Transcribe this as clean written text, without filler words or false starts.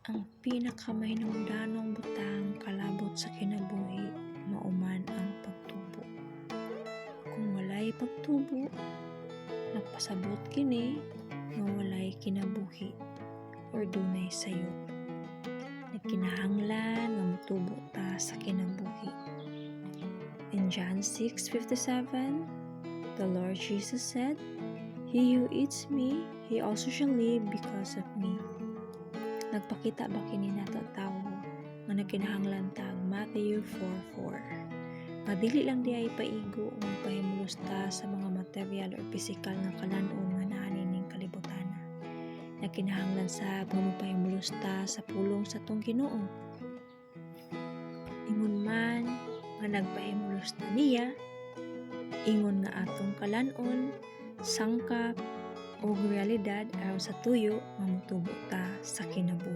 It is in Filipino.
Ang pinakamahinungdanong butang kalabot sa kinabuhi mauman ang pagtubo. Kung walay pagtubo, nagpasabot kini nga walay kinabuhi or dunay sayop. Nagkinahanglan nga motubo ta sa kinabuhi. In John 6:57, the Lord Jesus said, "He who eats me, he also shall live because of me." Nagpakita ba kini nato tawo nga nagkinahanglan tag Matthew 4:4. Nga dili lang di ay paigo nga pahimulos ta sa mga material or physical nga kalan-on nga naa ning kalibutan. Nagkinahanglan sa pahimulos ta sa pulong sa atong Ginoo. Ingon man nga nagpahimulos ta niya, ingon nga atong kalan-on, sangkap o realidad aron sa tuyo nga motubo ta sa kinabuhi.